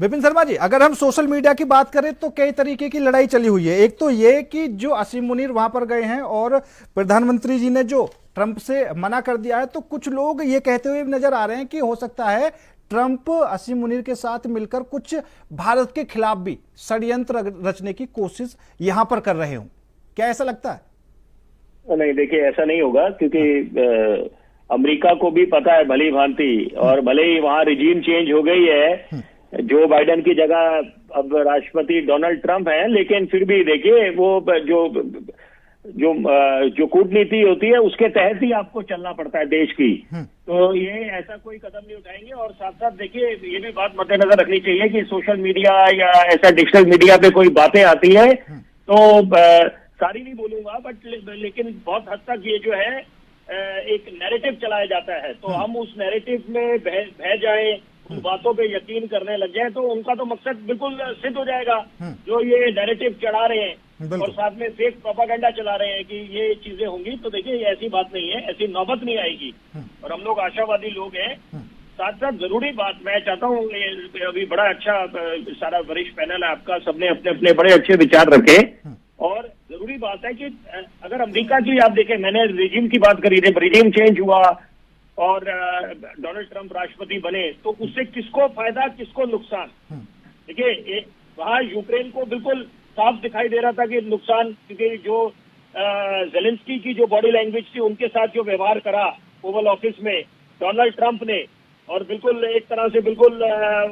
विपिन शर्मा जी, अगर हम social media की बात करें तो कई तरीके की लड़ाई चली हुई है। एक तो ये कि जो असीम मुनीर वहां पर गए हैं और प्रधानमंत्री जी ने जो ट्रंप से मना कर दिया है, तो कुछ लोग ये कहते हुए नजर आ रहे हैं कि हो सकता है ट्रंप असीम मुनीर के साथ मिलकर कुछ भारत के खिलाफ भी षड्यंत्र रचने की कोशिश यहां पर कर रहे हो। क्या ऐसा लगता है? नहीं, देखिए, ऐसा नहीं होगा, क्योंकि अमेरिका को भी पता है भली भांति, और भले ही वहां रिजीम चेंज हो गई है, जो बाइडेन की जगह अब राष्ट्रपति डोनाल्ड ट्रंप है, लेकिन फिर भी देखिए वो जो कूटनीति होती है उसके तहत ही आपको चलना पड़ता है देश की। तो ये ऐसा कोई कदम नहीं उठाएंगे। और साथ साथ देखिए, ये भी बात मद्देनजर रखनी चाहिए कि सोशल मीडिया या ऐसा डिजिटल मीडिया पे कोई बातें आती है तो सारी नहीं बोलूंगा, बट लेकिन बहुत हद तक ये जो है एक नैरेटिव चलाया जाता है, तो हम उस नैरेटिव में बह जाएं, उन बातों पे यकीन करने लग जाए, तो उनका तो मकसद बिल्कुल सिद्ध हो जाएगा। जो ये नैरेटिव चढ़ा रहे हैं और साथ में फेक प्रोपागेंडा चला रहे हैं कि ये चीजें होंगी, तो देखिए ये ऐसी बात नहीं है, ऐसी नौबत नहीं आएगी, और हम लोग आशावादी लोग हैं। साथ साथ जरूरी बात मैं चाहता हूँ, अभी बड़ा अच्छा सारा वरिष्ठ पैनल है आपका, सबने अपने अपने बड़े अच्छे विचार रखे, और जरूरी बात है कि अगर अमेरिका की आप देखें, मैंने रिजीम की बात करी थी, रिजीम चेंज हुआ और डोनाल्ड ट्रंप राष्ट्रपति बने, तो उससे किसको फायदा किसको नुकसान? देखिए, वहां यूक्रेन को बिल्कुल साफ दिखाई दे रहा था कि नुकसान, क्योंकि जो जेलेंस्की की जो बॉडी लैंग्वेज थी, उनके साथ जो व्यवहार करा ओवल ऑफिस में डोनाल्ड ट्रंप ने, और बिल्कुल एक तरह से बिल्कुल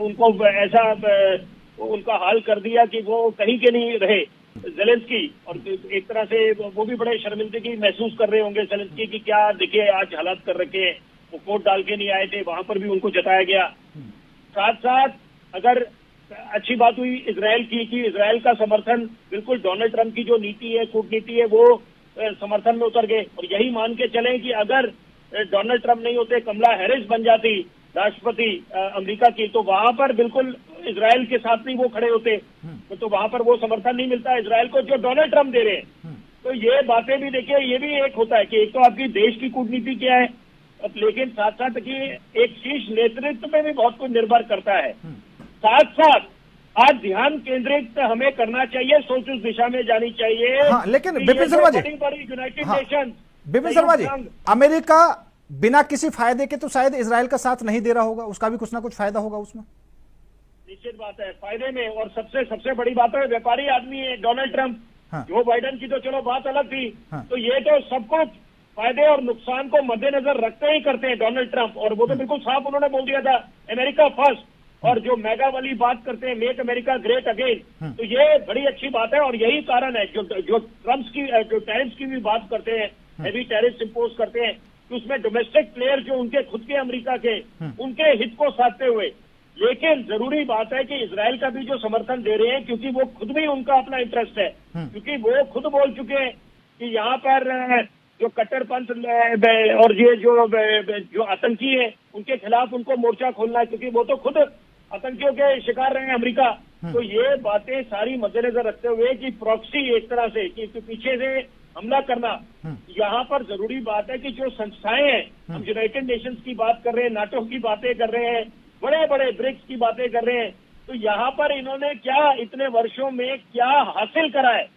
उनको ऐसा उनका हाल कर दिया कि वो कहीं के नहीं रहे जेलेंस्की, और एक तरह से वो भी बड़े शर्मिंदगी महसूस कर रहे होंगे जेलेंस्की की, क्या देखिए आज हालात कर रखे हैं, वो वोट डाल के नहीं आए थे, वहां पर भी उनको जताया गया। साथ साथ अगर अच्छी बात हुई इजराइल की कि इजराइल का समर्थन बिल्कुल डोनाल्ड ट्रंप की जो नीति है, कूटनीति है, वो समर्थन में उतर गए, और यही मान के चले कि अगर डोनाल्ड ट्रंप नहीं होते, कमला हैरिस बन जाती राष्ट्रपति अमेरिका की, तो वहां पर बिल्कुल इजराइल के साथ नहीं वो खड़े होते, तो वहां पर वो समर्थन नहीं मिलता इजराइल को जो डोनाल्ड ट्रंप दे रहे हैं। तो ये बातें भी देखिए, ये भी एक होता है कि एक तो आपकी देश की कूटनीति क्या है, लेकिन साथ साथ देखिए एक शीर्ष नेतृत्व पे भी बहुत कुछ निर्भर करता है। साथ साथ आज ध्यान केंद्रित हमें करना चाहिए, सोच उस दिशा में जानी चाहिए। हाँ, लेकिन Vipin Sharma ji, United nation, Vipin Sharma ji, America बिना किसी फायदे के तो शायद इजराइल का साथ नहीं दे रहा होगा, उसका भी कुछ ना कुछ फायदा होगा उसमें। निश्चित बात है, फायदे में, और सबसे बड़ी बात है व्यापारी आदमी है डोनाल्ड ट्रंप। जो बाइडेन की तो चलो बात अलग थी, तो ये तो सबको फायदे और नुकसान को मद्देनजर रखते ही करते हैं डोनाल्ड ट्रंप, और वो तो बिल्कुल साफ उन्होंने बोल दिया था अमेरिका फर्स्ट, और जो मेगा वाली बात करते हैं मेक अमेरिका ग्रेट अगेन, तो ये बड़ी अच्छी बात है। और यही कारण है जो ट्रंप्स की जो टैरिफ्स की भी बात करते हैं, हैवी टैरिफ्स इंपोज करते हैं, कि उसमें डोमेस्टिक प्लेयर जो उनके खुद के अमेरिका के, उनके हित को साधते हुए। लेकिन जरूरी बात है कि इजराइल का भी जो समर्थन दे रहे हैं, क्योंकि वो खुद भी उनका अपना इंटरेस्ट है, क्योंकि वो खुद बोल चुके हैं कि यहाँ पर जो कट्टरपंथ और ये जो आतंकी है उनके खिलाफ उनको मोर्चा खोलना है, क्योंकि वो तो खुद आतंकियों के शिकार रहे हैं अमेरिका। तो ये बातें सारी मद्देनजर रखते हुए कि प्रॉक्सी एक तरह से कि पीछे से हमला करना, यहाँ पर जरूरी बात है कि जो संस्थाएं हैं, हम यूनाइटेड नेशंस की बात कर रहे हैं, नाटो की बातें कर रहे हैं, बड़े बड़े ब्रिक्स की बातें कर रहे हैं, तो यहाँ पर इन्होंने क्या इतने वर्षों में क्या हासिल करा है?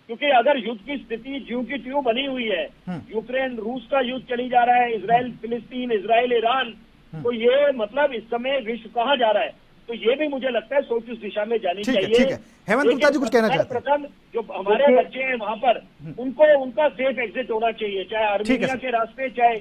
क्योंकि अगर युद्ध की स्थिति ज्यों की त्यों बनी हुई है, यूक्रेन रूस का युद्ध चली जा रहा है, इजराइल फिलिस्तीन, इजराइल ईरान, तो ये मतलब इस समय विश्व कहाँ जा रहा है? तो ये भी मुझे लगता है सोच उस दिशा में जानी चाहिए। ठीक है, हेमंत गुप्ता जी कुछ कहना चाहते हैं? प्रथम जो हमारे बच्चे हैं वहां पर, उनको उनका सेफ एग्जिट होना चाहिए, चाहे आर्मीनिया के रास्ते, चाहे